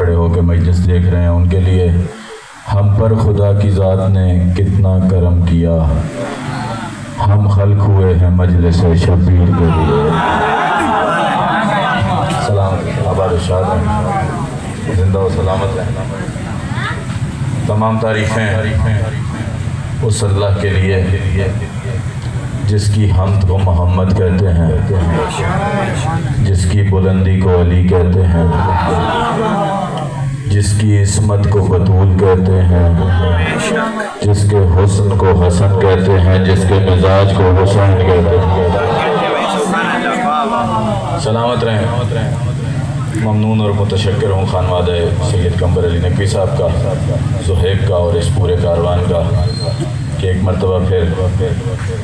खड़े होकर मजलिस देख रहे हैं, उनके लिए हम पर खुदा की ज़ात ने कितना करम किया, हम खल्क हुए हैं मजलिस शब्बीर के लिए। सलाम आबाद शाद रहें, जिंदा व सलामत रहना। तमाम तारीफ़ें उस अल्लाह के लिए जिसकी हमद को मोहम्मद कहते हैं, जिसकी बुलंदी को अली कहते हैं, जिसकी इस्मत को बतूल कहते हैं, जिसके हुस्न को हसन कहते हैं, जिसके मिजाज को हुसैन कहते हैं। सलामत रहें। ममनून और मुतशक्किर हूँ खानवादे सैयद कमर अली नकवी साहब का, ज़ुहैब का और इस पूरे कारवान का कि एक मरतबा फिर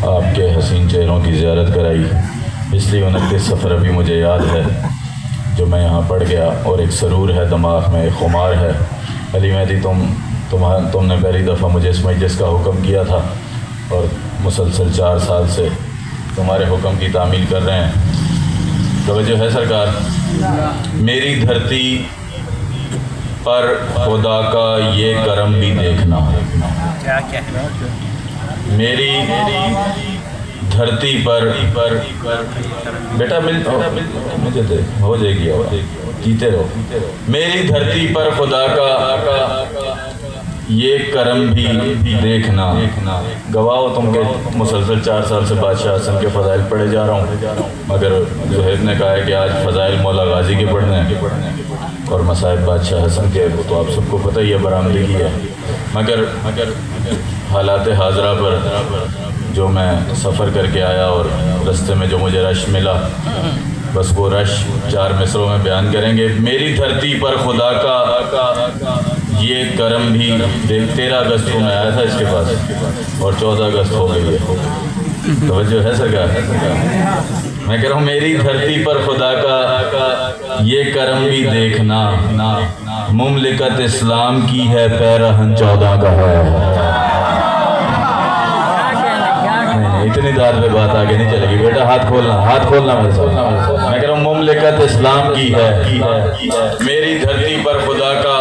आपके हसीन चेहरों की ज़ियारत कराई। इसलिए 29 सफ़र अभी मुझे याद है जो मैं यहाँ पढ़ गया, और एक सरूर है दिमाग में, एक खुमार है। अली मेहदी तुमने पहली दफ़ा मुझे इस मजलिस का हुक्म किया था और मुसलसल 4 साल से तुम्हारे हुक्म की तामील कर रहे हैं। तवज्जो है सरकार। मेरी धरती पर खुदा का ये करम भी देखना, मेरी धरती पर बेटा मुझे दे, हो जाएगी, जीते रहो। मेरी धरती पर खुदा का ये करम भी देखना। गवाह तुम के मुसलसल 4 साल से बादशाह हसन के फ़ज़ाइल पढ़े जा रहा हूँ, मगर ज़ुहैब ने कहा है कि आज फ़ज़ाइल मौला गाजी के पढ़ने हैं और मसाइब बादशाह हसन के, वो तो आप सबको पता ही है, बरामदगी है। मगर हालात हाजरा पर जो मैं सफ़र करके आया और रास्ते में जो मुझे रश मिला, बस वो रश 4 मिसरों में बयान करेंगे। मेरी धरती पर खुदा का ये करम भी देख। 13 अगस्त को मैं आया था इसके पास और 14 अगस्त हो गई है। तवज्जो है सरकार। मैं कह रहा हूँ मेरी धरती पर खुदा का ये करम भी देखना, मुमलिकत इस्लाम की है, पैरहन 14 का है। इतनी दाद पे बात आगे नहीं चलेगी बेटा, हाथ खोलना मेरे साथ। मैं कह रहा हूँ मुमलिकत इस्लाम की है, मेरी धरती पर खुदा का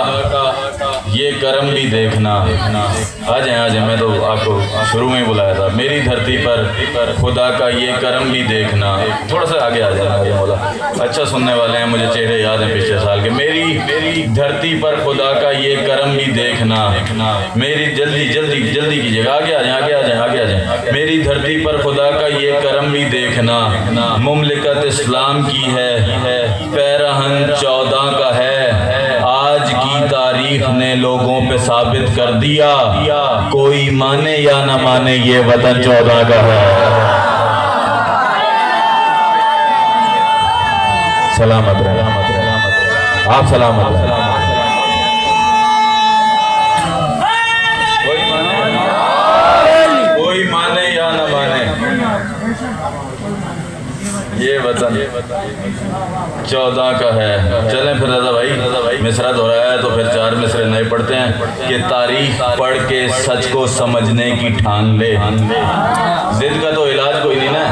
ये करम भी देखना। आ जाए, मैं तो आपको शुरू में ही बुलाया था। मेरी धरती पर खुदा का ये करम भी देखना। थोड़ा सा आगे आ जाना मौला, अच्छा सुनने वाले हैं, मुझे चेहरे याद हैं पिछले साल के। मेरी धरती पर खुदा का ये करम भी देखना, मेरी जल्दी कीजिएगा, आगे आ जाए। मेरी धरती पर खुदा का ये करम भी देखना, मुमलिकत इस्लाम की है, पैरहन 14 का है। आज की तारीख ने लोगों पे साबित कर दिया, कोई माने या ना माने ये वतन 14 का है। सलामत रहे आप, सलामत रहे। कोई माने या ना माने ये वतन 14 का है। चलें फिर रज़ा भाई, मिसरा दोहराया है तो फिर 4 मिसरे नए पढ़ते हैं कि तारीख पढ़ के सच को समझने की ठान ले। जिद का तो इलाज कोई नहीं ना,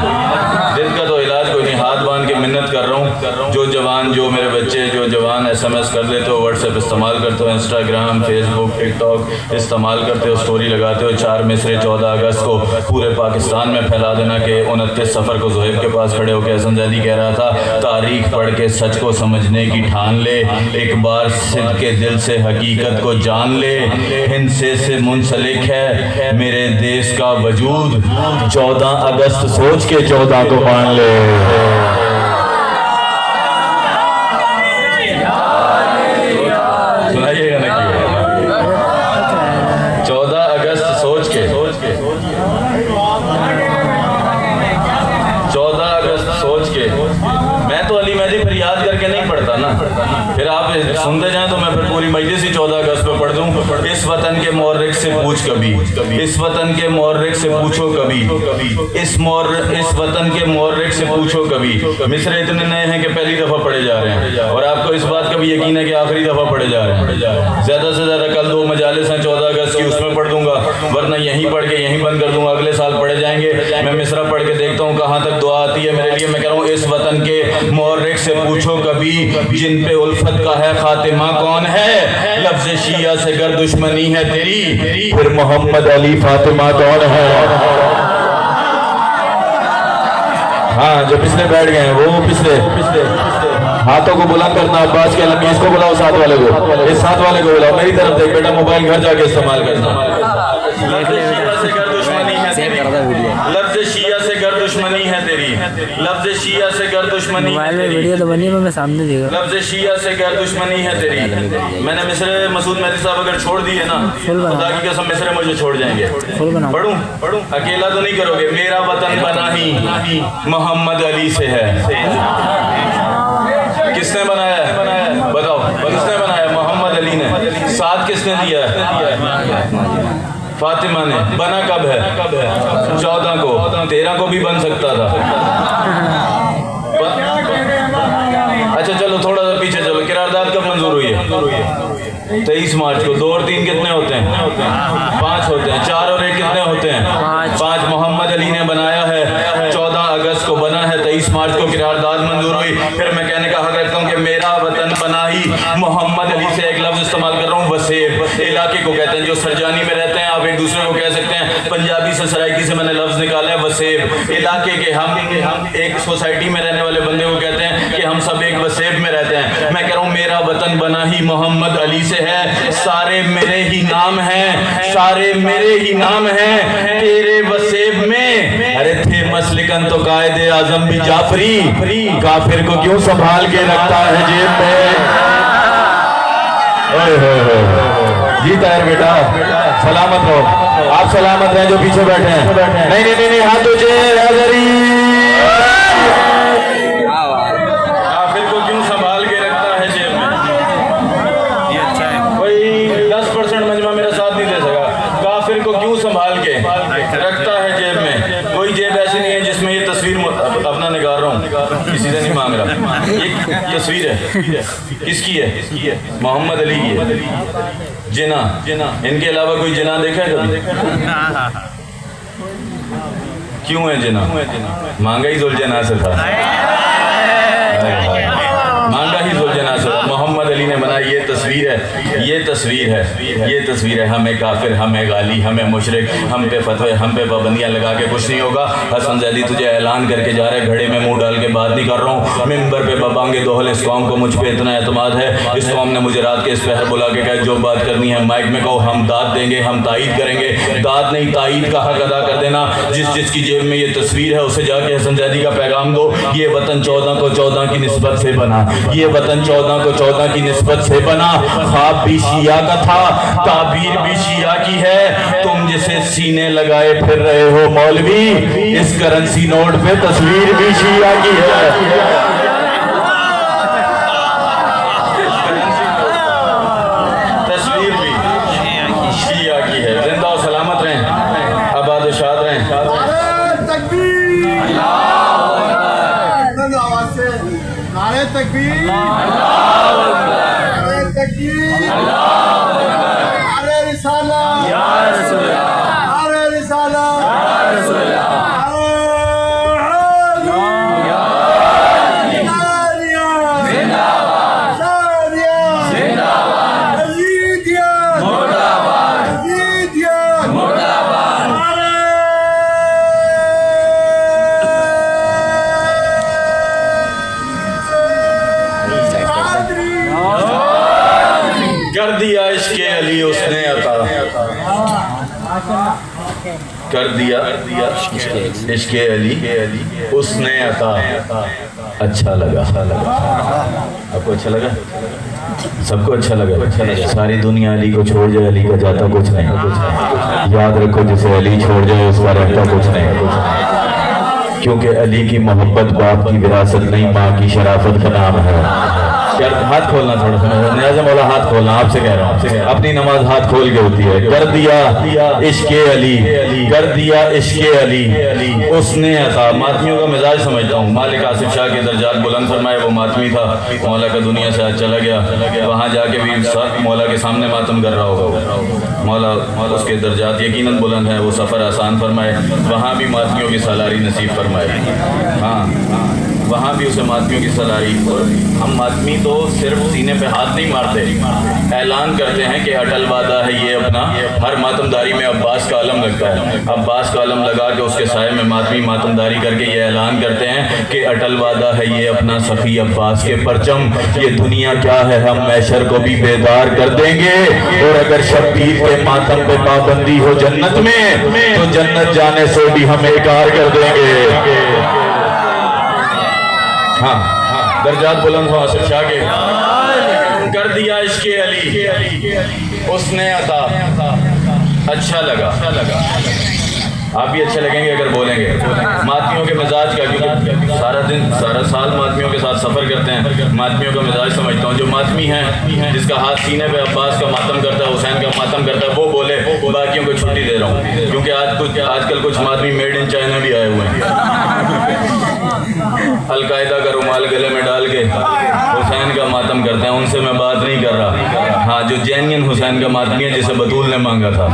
हाथ बांध के मिन्नत कर रहा हूँ। जो जवान, जो मेरे बच्चे, जो जवान SMS कर लेते हो, व्हाट्सएप इस्तेमाल करते हो, इंस्टाग्राम, फेसबुक, टिकटॉक इस्तेमाल करते हो, स्टोरी लगाते हो, 4 मिसरे 14 अगस्त को पूरे पाकिस्तान में फैला देना कि 29 सफ़र को ज़ुहैब के पास खड़े होकर हसन ज़ैदी कह रहा था, तारीख पढ़ के सच को समझने की ठान ले, एक बार सिद्ध के दिल से हकीकत को जान ले। हिंसे से मुंसलिक है मेरे देश का वजूद, 14 अगस्त सोच के 14 को मान ले। सुनाइएगा ना, 14 अगस्त सोच के 14 अगस्त सोच के। मैं तो अली मेहदी फिर याद करके नहीं पढ़ता ना, फिर आप सुनते जाएं तो मैं फिर पूरी मजलिस ही 14 अगस्त पे पढ़ दूं। इस वतन के मौर्रिख से पूछ कभी, इस वतन के मौर्रिख से पूछो कभी, इस वतन के मौर्रिख से पूछो कभी। मिसरे इतने नए हैं कि पहली दफ़ा पढ़े जा रहे हैं और आपको इस बात का भी यकीन है कि आखिरी दफ़ा पढ़े जा रहे हैं। ज़्यादा से ज़्यादा कल 2 मजालिस हैं 14 अगस्त अगस्त की उसमें पढ़ दूंगा, वरना यहीं पढ़ के यहीं बंद कर दूंगा, अगले साल पढ़े जाएंगे। मैं मिसरा पढ़ के देखता हूँ कहाँ तक दुआ आती है मेरे लिए। मैं कह रहा हूँ इस वतन के मोर्रिख से पूछो कभी, जिन पे उल्फत का है खातिमा कौन है, लफ्ज़ शिया से गर दुश्मनी है तेरी, फिर मोहम्मद अली फातिमा कौन है। हाँ, जो पिछले बैठ गए हैं वो पिछले हाथों को बुलंद करना। अब्बास के अलम, इसको बुलाओ, साथ वाले को, इस साथ वाले को बुलाओ, मेरी तरफ देख बेटा, मोबाइल घर जाके इस्तेमाल करना। लफ्ज़ शिया से गर दुश्मनी है तेरी, लफ्ज़ शिया से गर दुश्मनी है तेरी, लफ्ज़ शिया से गर दुश्मनी है तेरी, वीडियो तो बनी है, मैं सामने देख रहा हूं। लफ्ज़ शिया से गर दुश्मनी है तेरी। मैंने मिस्र मसूद मेहदी साहब अगर छोड़ दिए ना, खुदा की कसम मिस्र मुझे छोड़ जाएंगे। पढ़ूं अकेला तो नहीं करोगे। मेरा वतन बना ही मोहम्मद अली से है। किसने बनाया है बताओ, किसने बनाया? मोहम्मद अली ने। साथ किसने दिया है? फातिमा ने। बना कब है? 14 को, 13 को भी बन सकता था। अच्छा चलो थोड़ा सा पीछे चलो, किरारदाद कब मंजूर हुई है? 23 मार्च को। 2 और 3 कितने होते हैं? 5 होते हैं। 4 और 1 कितने होते हैं? 5। मोहम्मद अली ने बनाया है, 14 अगस्त को बना है, 23 मार्च को किरारदाद मंजूर हुई। फिर मैं कहने का हक रखता हूँ कि मेरा वतन बना ही मोहम्मद अली से। एक लफ्ज इस्तेमाल कर रहा हूँ, वसेब। इलाके को कहते हैं जो सरजानी में रहते हैं, आप एक दूसरे को कह सकते हैं। पंजाबी से, सराइकी से मैंने लफ्ज निकाला है वसेब। इलाके के हम एक सोसाइटी में रहने वाले बंदे को कहते हैं कि हम सब एक वसेब में रहते हैं। मैं कह रहा हूँ मेरा वतन बना ही मोहम्मद अली से है। सारे मेरे ही नाम हैं, सारे मेरे ही नाम हैं तेरे वसेब में। अरे थे मसलिकन तो कायदे आजम भी जाफरी, काफिर को क्यों संभाल के रखता है जेब में। जी ताहिर बेटा सलामत रहो, आप सलामत रहें जो पीछे बैठे हैं। नहीं नहीं नहीं, नहीं हाथ ऊंचे। काफिर को क्यों संभाल के रखता है जेब में। ये अच्छा है। कोई 10% मजमा मेरा साथ नहीं दे सका। काफिर को क्यों संभाल के रखता है जेब में। कोई जेब ऐसी नहीं है जिसमें ये तस्वीर, अपना निकाल रहा हूँ, किसी से नहीं मांग रहा। एक तस्वीर है, किसकी है? मोहम्मद अली की है। जिना, इनके अलावा कोई जिना देखा है कभी? क्यों है जिना? मांगा ही जुलजना से था, मांगा ही जुलजना से। मोहम्मद अली ने बनाई। ये तस्वीर है, ये तस्वीर है, ये तस्वीर है। हमें काफिर, हमें गाली, हमें मुशरिक, हम पे फतवे, हम पे पाबंदियां लगा के कुछ नहीं होगा। हसन जैदी तुझे ऐलान करके जा रहे, घड़े में मुंह डाल के बात नहीं कर रहा हूँ। मिंबर पे बबांगे दोहल, इस कौम को मुझ पे इतना एतमाद है। इस कौम ने मुझे रात के इस पहर बुला के कहा जो बात करनी है माइक में कहो, हम दाद देंगे, हम तायीद करेंगे। दाद नहीं, तायीद का हक अदा कर देना। जिसकी जेब में ये तस्वीर है उसे जाके हसन जैदी का पैगाम दो। ये वतन 14 को 14 की निस्बत से बना, ये वतन 14 को 14 की निस्बत से बना। ख्वाब भी शिया का था, ताबीर भी शिया की है। तुम जिसे सीने लगाए फिर रहे हो मौलवी, इस करेंसी नोट पे तस्वीर भी शिया की है। तस्वीर भी शिया की है। जिंदा और सलामत रहें, आबाद और शाद रहें। नारे तकबीर, नारे तकबीर, नारे रिसाला, नारे रिसाला, कर दिया इश्क़े अली उसने अता, कर दिया इश्क़े अली उसने अता। अच्छा लगा, आपको अच्छा लगा? सबको अच्छा लगा? सारी दुनिया अली को छोड़ जाए, अली का जाता कुछ नहीं। याद रखो जिसे अली छोड़ जाए उसका रहता कुछ नहीं। क्योंकि अली की मोहब्बत बाप की विरासत नहीं, माँ की शराफत का नाम है। यार हाथ खोलना थोड़ा सा, नियाज़ मौला हाथ खोलना, आपसे कह रहा हूँ। अपनी नमाज हाथ खोल के होती है। कर दिया इश्क़े अली, कर दिया इश्क़े अली उसने अता। मातमियों का मिजाज समझता हूँ। मालिक आसिफ शाह के दर्जात बुलंद फरमाए, वो मातमी था, मौला का दुनिया से आज चला गया। वहाँ जाके भी मौला के सामने मातम कर रहा होगा। मौला उसके दर्जात यकीनन बुलंद हैं, वो सफ़र आसान फरमाए, वहाँ भी मातमियों की सलारी नसीब फरमाए। हाँ, वहाँ भी उसे मातमियों की सलारी। और हम मातमी तो सिर्फ सीने पे हाथ नहीं मारते, ऐलान करते हैं कि अटल वादा है ये अपना। हर मातमदारी में अब्बास का आलम लगता है, अब्बास का आलम लगा के उसके साए में मातमी मातमदारी करके ये ऐलान करते हैं कि अटल वादा है ये अपना, सफ़ी अब्बास के परचम ये दुनिया क्या है हम मैशर को भी बेदार कर देंगे। और अगर शब्बीर के मातम पे पाबंदी हो जन्नत में तो जन्नत जाने से भी हम इनकार कर देंगे। हाँ, दर्जात बुलंद हो आसिफ शाह के। कर दिया इश्क़े अली उसने अता, अच्छा लगा। आप भी अच्छे लगेंगे अगर बोलेंगे मातमियों के मिजाज का, क्योंकि सारा दिन सारा साल मातमियों के साथ सफ़र करते हैं। मातमियों का मिजाज समझता हूँ। जो मातमी है जिसका हाथ सीने पे अब्बास का मातम करता है, हुसैन का मातम करता है, वो बोले, बाकियों को छुट्टी दे रहा हूँ। क्योंकि आजकल कुछ मातमी मेड इन चाइना भी आए हुए हैं, अलकायदा का रुमाल गले में डाल के हुसैन का मातम करते हैं। उनसे मैं बात नहीं कर रहा। हाँ, जो जेन्युइन हुसैन का मातमी है जिसे बतूल ने मांगा था,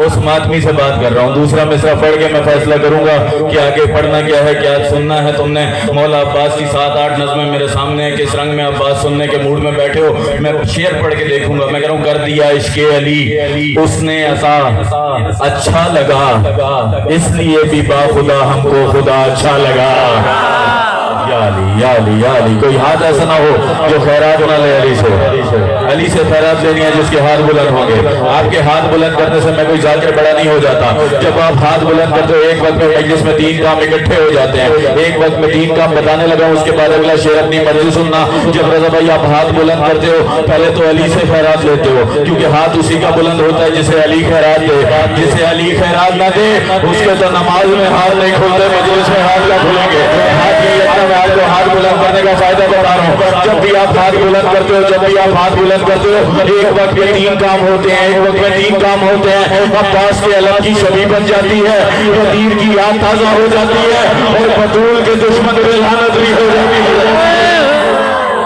उस मातमी से बात कर रहा हूँ। दूसरा मिसरा पढ़ के मैं फैसला करूंगा कि आगे पढ़ना क्या है, क्या सुनना है। तुमने मौला अब्बास की 7-8 नज़में मेरे सामने, किस रंग में अब्बास सुनने के मूड में बैठे हो, मैं शेर पढ़ के देखूंगा। मैं कह रहा हूँ कर दिया इश्क़े अली उसने अता, अच्छा लगा इसलिए भी बाखुदा हमको खुदा अच्छा लगा। या अली या अली। कोई हाथ ऐसा ना हो जो खैरात ना ले अली से। अली से खैरात लेनी है जिसके हाथ बुलंद होंगे। आपके हाथ बुलंद करने से मैं कोई जाकिर बड़ा नहीं हो जाता। जब आप हाथ बुलंद करते हो एक वक्त में मजलिस में 3 काम इकट्ठे हो जाते हैं। एक वक्त में 3 काम बताने लगा, उसके बाद अगला शेर अपनी मर्जी सुनना। जब रजा भाई आप हाथ बुलंद करते हो पहले तो अली से खैरात लेते हो, क्योंकि हाथ उसी का बुलंद होता है जिसे अली खैरात दे। जिसे अली खैरात ना दे उसके तो नमाज में हाथ नहीं खुलते, मजलिस में हाथ का खुलेंगे। आपको हाथ बुलंद करने का फायदा बता रहा हूँ। जब भी आप हाथ बुलंद करते हो, जब भी आप हाथ बुलंद करते हो, एक वक्त में 3 काम होते हैं, एक वक्त में 3 काम होते हैं। अब्बास के अलम की छवि बन जाती है, यतीम की याद ताजा हो जाती है, और बतूल के दुश्मन पे लानत भी हो जाती है।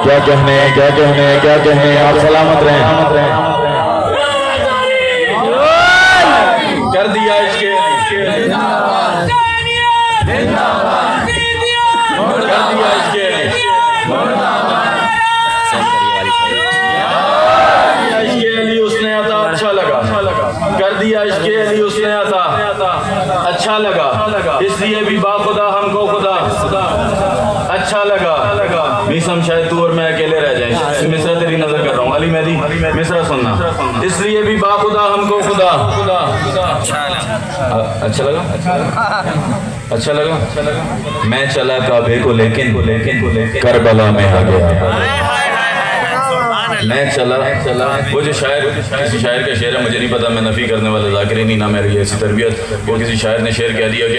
क्या कहने क्या कहने क्या कहने। आप सलामत रहें। कर दिया इसके उसने आता, अच्छा लगा। कर दिया इश्क़े अली उसने आता, अच्छा लगा इसलिए भी बाखुदा हमको खुदा अच्छा लगा। मिसम शायद तू और मैं अकेले रह जाए। मिसरा तेरी नजर कर रहा हूँ। अली मेहदी मिसरा सुनना। इसलिए भी बाखुदा हमको खुदा अच्छा लगा। अच्छा लगा। मैं चला काबे को लेकिन करबला में आ गया। मैं चला वो जो शायर, किसी शायर का शेर है, मुझे नहीं पता, मैं नफी करने वाला ज़ाकिर ही नहीं ना मेरी ऐसी तरबियत। वो किसी शायर ने शेर कह दिया कि